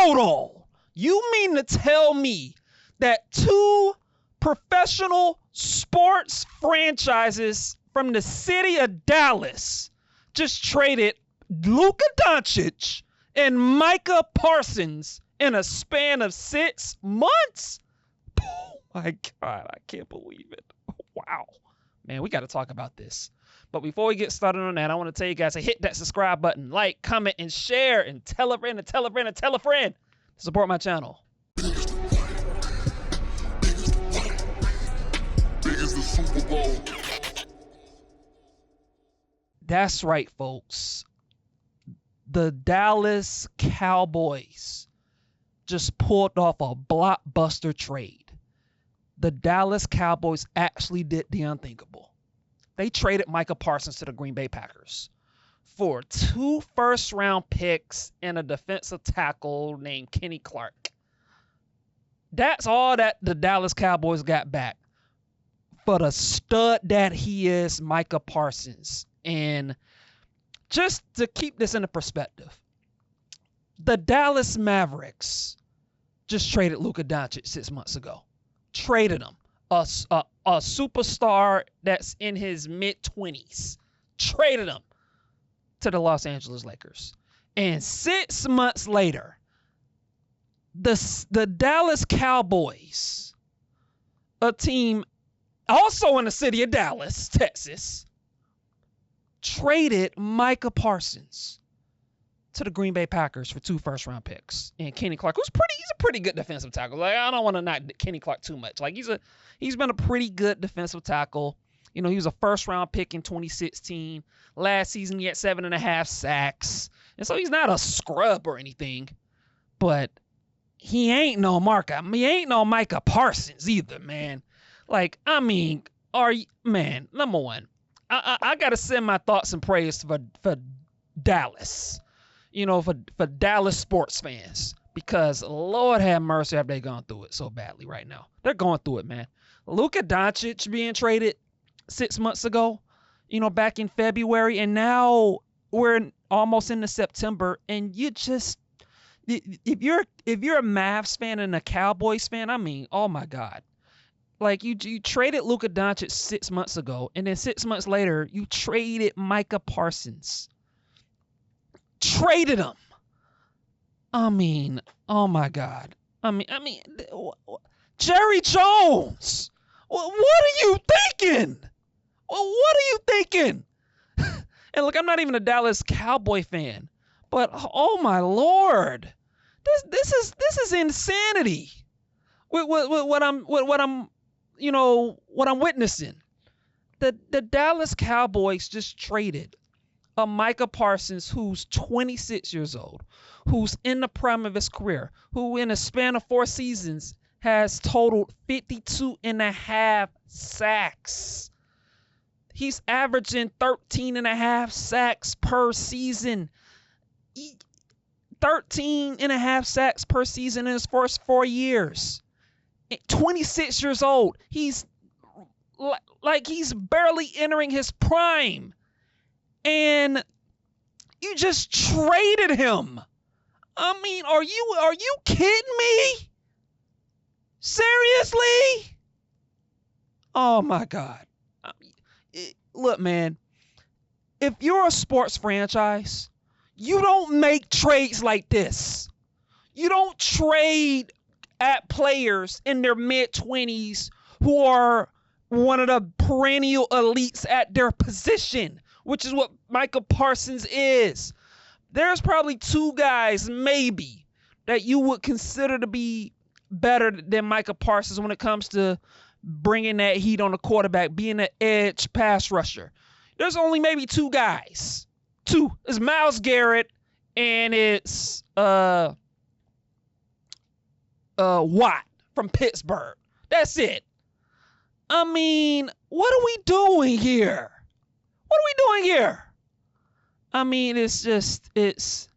Hold on. You mean to tell me that two professional sports franchises from the city of Dallas just traded Luka Dončić and Micah Parsons in a span of 6 months? Oh my God, I can't believe it. Wow. Man, we got to talk about this. But before we get started on that, I want to tell you guys to hit that subscribe button, like, comment, and share, and tell a friend, and tell a friend, and tell a friend to support my channel. That's right, folks. The Dallas Cowboys just pulled off a blockbuster trade. The Dallas Cowboys actually did the unthinkable. They traded Micah Parsons to the Green Bay Packers for 2 first-round picks and a defensive tackle named Kenny Clark. That's all that the Dallas Cowboys got back for the stud that he is, Micah Parsons. And just to keep this into perspective, the Dallas Mavericks just traded Luka Dončić 6 months ago. Traded him. A superstar that's in his mid-20s. Traded him to the Los Angeles Lakers. And 6 months later, the Dallas Cowboys, a team also in the city of Dallas, Texas, traded Micah Parsons to the Green Bay Packers for 2 first-round picks. And Kenny Clark, he's a pretty good defensive tackle. Like, I don't want to knock Kenny Clark too much. Like, he's been a pretty good defensive tackle. You know, he was a first-round pick in 2016. Last season, he had 7.5 sacks. And so he's not a scrub or anything. But he ain't no he ain't no Micah Parsons either, man. Like, I mean, number one, I got to send my thoughts and prayers for Dallas. You know, for Dallas sports fans, because Lord have mercy, have they gone through it so badly right now. They're going through it, man. Luka Dončić being traded 6 months ago, you know, back in February, and now we're almost into September, and you just, if you're a Mavs fan and a Cowboys fan, I mean, oh my God. Like, you traded Luka Dončić 6 months ago, and then 6 months later, you traded Micah Parsons. Traded him. I mean, oh my God. I mean, Jerry Jones. What are you thinking? What are you thinking? And look, I'm not even a Dallas Cowboy fan, but oh my Lord, this is insanity. What I'm witnessing. The Dallas Cowboys just traded a Micah Parsons who's 26 years old, who's in the prime of his career, who in a span of 4 seasons has totaled 52.5 sacks. He's averaging 13.5 sacks per season. 13.5 sacks per season in his first 4 years. 26 years old. He's barely entering his prime. And you just traded him. I mean, are you kidding me? Seriously? Oh my God. I mean, look, man, if you're a sports franchise, you don't make trades like this. You don't trade at players in their mid-20s who are one of the perennial elites at their position, which is what Micah Parsons is. There's probably 2 guys, maybe, that you would consider to be better than Micah Parsons when it comes to bringing that heat on the quarterback, being an edge pass rusher. There's only maybe 2 guys. 2. It's Myles Garrett and it's Watt from Pittsburgh. That's it. I mean, what are we doing here? What are we doing here? I mean, it's just, it's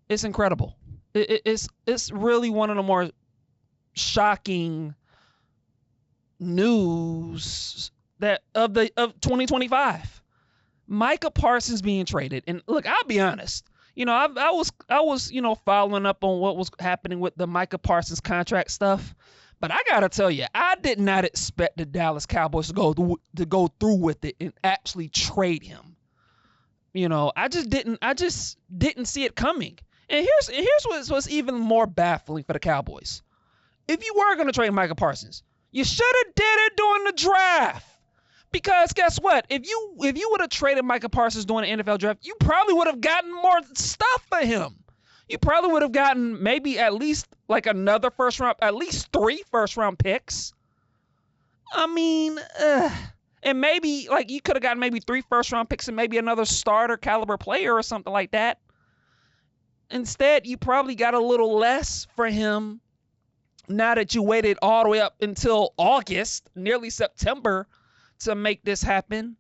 incredible. It's really one of the more shocking news of 2025. Micah Parsons being traded. And look, I'll be honest. I was, following up on what was happening with the Micah Parsons contract stuff. But I gotta tell you, I did not expect the Dallas Cowboys to go through with it and actually trade him. I just didn't see it coming. And here's what's even more baffling for the Cowboys. If you were gonna trade Micah Parsons, you should have did it during the draft. Because guess what? If you would have traded Micah Parsons during the NFL draft, you probably would have gotten more stuff for him. You probably would have gotten maybe at least like another first round, at least 3 first round picks. I mean, and maybe like you could have gotten maybe 3 first round picks and maybe another starter caliber player or something like that. Instead, you probably got a little less for him now that you waited all the way up until August, nearly September, to make this happen.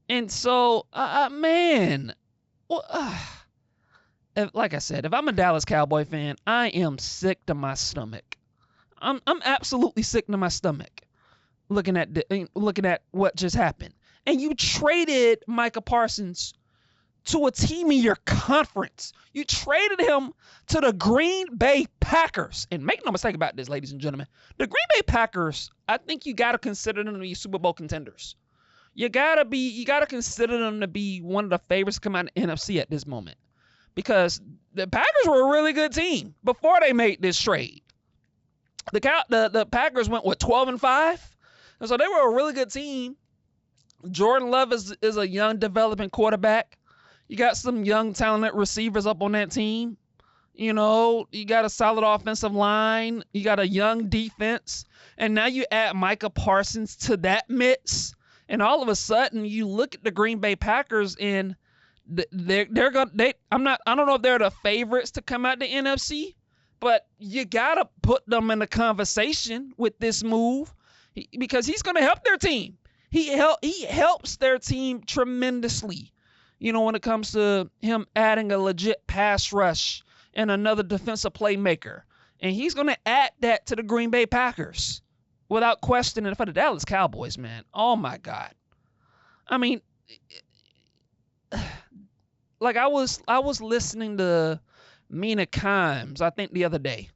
And so, man, like I said, if I'm a Dallas Cowboy fan, I am sick to my stomach. I'm absolutely sick to my stomach looking at what just happened. And you traded Micah Parsons to a team in your conference. You traded him to the Green Bay Packers. And make no mistake about this, ladies and gentlemen. The Green Bay Packers, I think you got to consider them to be Super Bowl contenders. You got to consider them to be one of the favorites to come out of the NFC at this moment. Because the Packers were a really good team before they made this trade. The Packers went, 12-5? And so they were a really good team. Jordan Love is a young developing quarterback. You got some young talented receivers up on that team. You got a solid offensive line. You got a young defense. And now you add Micah Parsons to that mix. And all of a sudden you look at the Green Bay Packers and I don't know if they're the favorites to come out the NFC, but you got to put them in the conversation with this move because he's going to help their team. He helps their team tremendously. When it comes to him adding a legit pass rush and another defensive playmaker. And he's going to add that to the Green Bay Packers without question. And for the Dallas Cowboys, man, oh my God. I mean, like I was listening to Mina Kimes, I think the other day.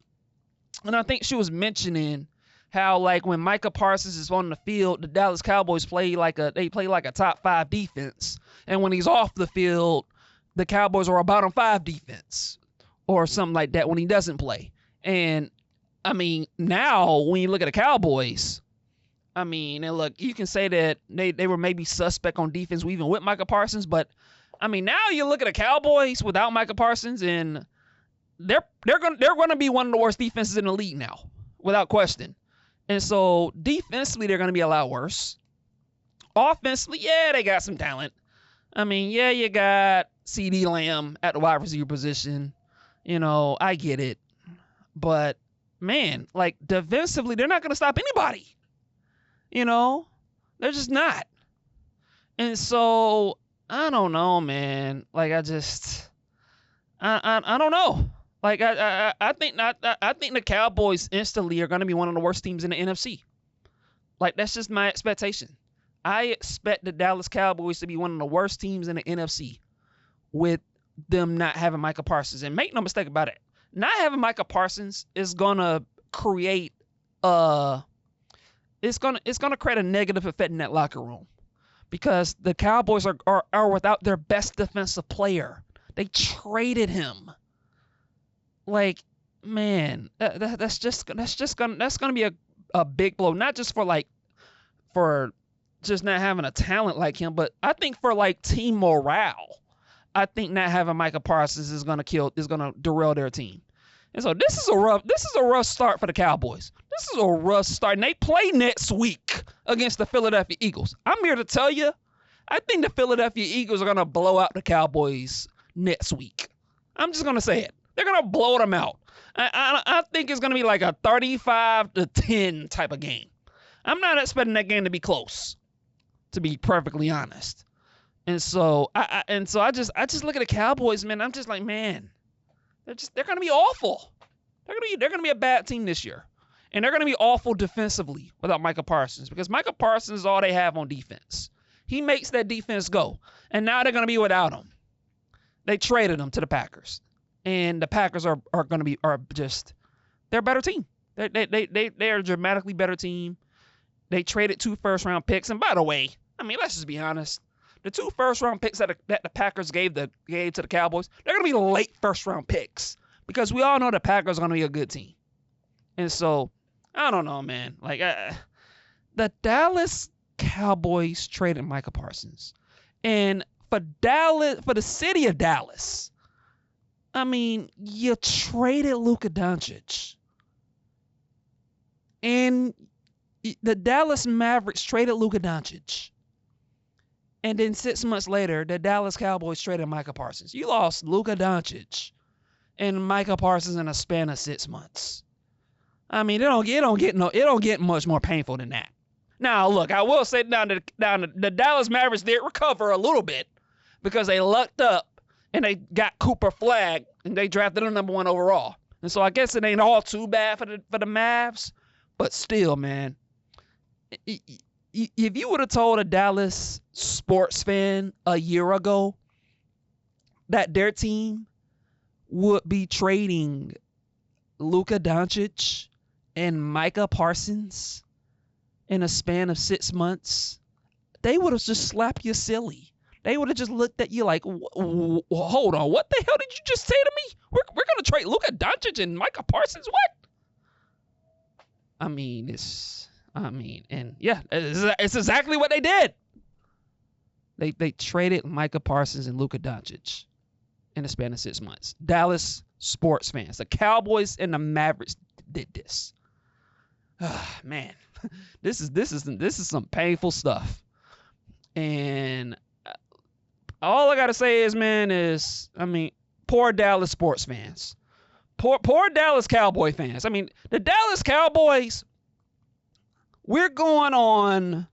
And I think she was mentioning how like when Micah Parsons is on the field, the Dallas Cowboys play like a top 5 defense. And when he's off the field, the Cowboys are a bottom 5 defense or something like that when he doesn't play. And I mean, now when you look at the Cowboys, I mean, and look, you can say that they were maybe suspect on defense even with Micah Parsons, but I mean, now you look at the Cowboys without Micah Parsons and they're going to be one of the worst defenses in the league now, without question. And so defensively, they're going to be a lot worse. Offensively, yeah, they got some talent. I mean, yeah, you got CeeDee Lamb at the wide receiver position. I get it. But, man, like, defensively, they're not going to stop anybody. They're just not. And so, I don't know, man. Like, I don't know. Like, I think the Cowboys instantly are going to be one of the worst teams in the NFC. Like, that's just my expectation. I expect the Dallas Cowboys to be one of the worst teams in the NFC with them not having Micah Parsons. And make no mistake about it, not having Micah Parsons is going to create it's going to create a negative effect in that locker room because the Cowboys are without their best defensive player. They traded him. Like, man, that's going to be a big blow, not just for just not having a talent like him, but I think for like team morale, I think not having Micah Parsons is going to derail their team. And so this is a rough start for the Cowboys. This is a rough start. And they play next week against the Philadelphia Eagles. I'm here to tell you, I think the Philadelphia Eagles are going to blow out the Cowboys next week. I'm just going to say it. They're going to blow them out. I think it's going to be like a 35-10 type of game. I'm not expecting that game to be close, to be perfectly honest. And so I just look at the Cowboys, man. I'm just like, man, they're going to be awful. They're going to be a bad team this year. And they're going to be awful defensively without Micah Parsons because Micah Parsons is all they have on defense. He makes that defense go. And now they're going to be without him. They traded him to the Packers, and the Packers are going to be they're a better team. They are a dramatically better team. They traded 2 first-round picks, and by the way, I mean, let's just be honest. The 2 first-round picks that the Packers gave to the Cowboys, they're going to be late first-round picks because we all know the Packers are going to be a good team. And so, I don't know, man. Like, the Dallas Cowboys traded Micah Parsons. And for the city of Dallas, I mean, you traded Luka Dončić. And the Dallas Mavericks traded Luka Dončić. And then 6 months later, the Dallas Cowboys traded Micah Parsons. You lost Luka Dončić and Micah Parsons in a span of 6 months. I mean, it don't get much more painful than that. Now, look, I will say the Dallas Mavericks did recover a little bit because they lucked up and they got Cooper Flagg and they drafted him number 1 overall. And so I guess it ain't all too bad for the Mavs, but still, man. If you would have told a Dallas sports fan a year ago that their team would be trading Luka Dončić and Micah Parsons in a span of 6 months, they would have just slapped you silly. They would have just looked at you like, hold on, what the hell did you just say to me? We're going to trade Luka Dončić and Micah Parsons? What? It's exactly what they did. They traded Micah Parsons and Luka Dončić in a span of 6 months. Dallas sports fans, the Cowboys and the Mavericks did this. Man, this is some painful stuff. And all I gotta say is, poor Dallas sports fans, poor Dallas Cowboy fans. I mean, the Dallas Cowboys. We're going on,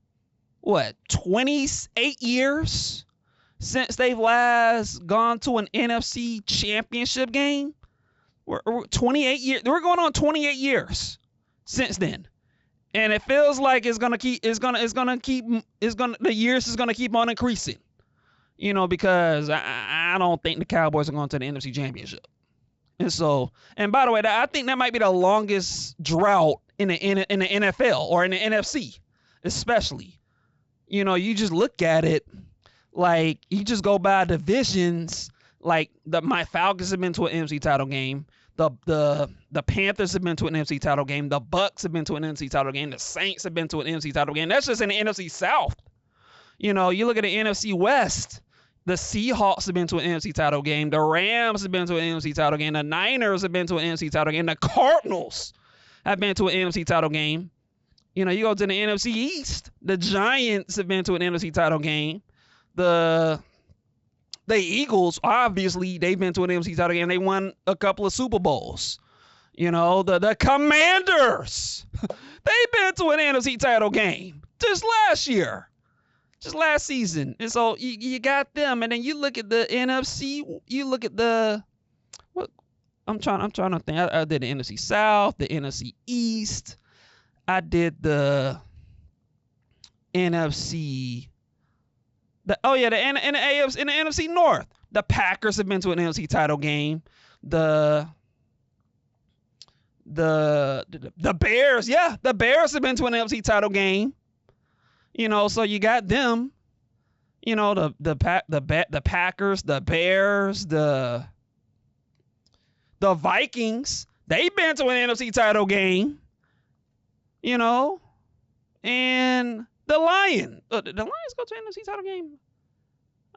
28 years since they've last gone to an NFC championship game? We're 28 years. We're going on 28 years since then. And it feels like the years is gonna keep on increasing. Because I don't think the Cowboys are going to the NFC championship. And by the way, I think that might be the longest drought in the NFL or in the NFC, especially. You just look at it like you just go by divisions. Like my Falcons have been to an NFC title game. The Panthers have been to an NFC title game. The Bucks have been to an NFC title game. The Saints have been to an NFC title game. That's just in the NFC South. You look at the NFC West. The Seahawks have been to an NFC title game. The Rams have been to an NFC title game. The Niners have been to an NFC title game. The Cardinals have been to an NFC title game. You go to the NFC East. The Giants have been to an NFC title game. The Eagles, obviously, they've been to an NFC title game. They won a couple of Super Bowls. The Commanders, they've been to an NFC title game just last year. Just last season. And so you got them, and then you look at the NFC, you look at I'm trying to think. I did the NFC South, the NFC East. I did the NFC the AFC in the NFC North. The Packers have been to an NFC title game. The Bears, the Bears have been to an NFC title game. So you got them. The Packers, the Bears, the Vikings. They've been to an NFC title game. And the Lions. Did the Lions go to an NFC title game?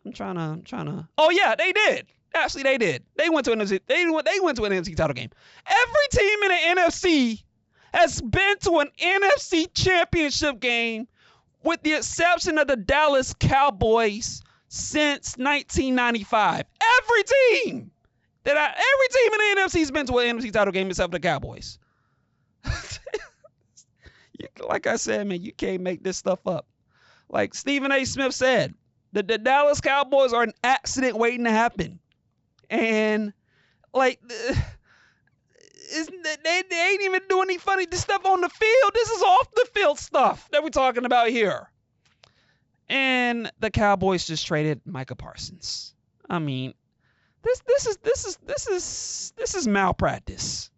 I'm trying to. Oh yeah, they did. Actually, they did. They went to an NFC. They went to an NFC title game. Every team in the NFC has been to an NFC championship game, with the exception of the Dallas Cowboys, since 1995. Every team in the NFC has been to an NFC title game except for the Cowboys. Like I said, man, you can't make this stuff up. Like Stephen A. Smith said, the Dallas Cowboys are an accident waiting to happen. And they ain't even doing any funny stuff on the field. This is off the field stuff that we're talking about here. And the Cowboys just traded Micah Parsons. I mean, This is malpractice.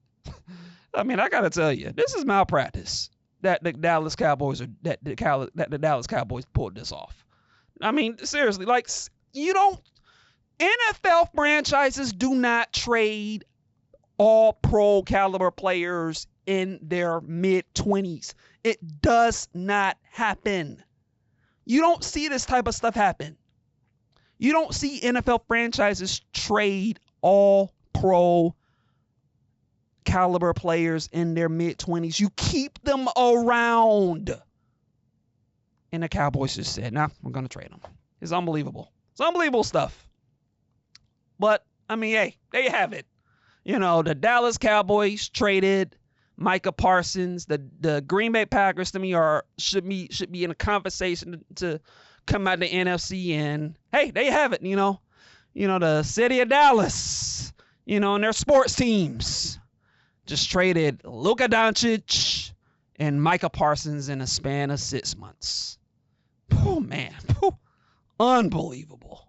I mean, I gotta tell you, this is malpractice that the Dallas Cowboys pulled this off. I mean, seriously, like, NFL franchises do not trade all pro caliber players in their mid-20s. It does not happen. You don't see this type of stuff happen. You don't see NFL franchises trade all pro caliber players in their mid-20s. You keep them around. And the Cowboys just said, nah, we're going to trade them. It's unbelievable. It's unbelievable stuff. But, I mean, hey, there you have it. You know, the Dallas Cowboys traded Micah Parsons. The Green Bay Packers, to me, should be in a conversation to come out the NFC. And, hey, there you have it, you know. The city of Dallas, and their sports teams just traded Luka Dončić and Micah Parsons in a span of 6 months. Oh, man. Unbelievable.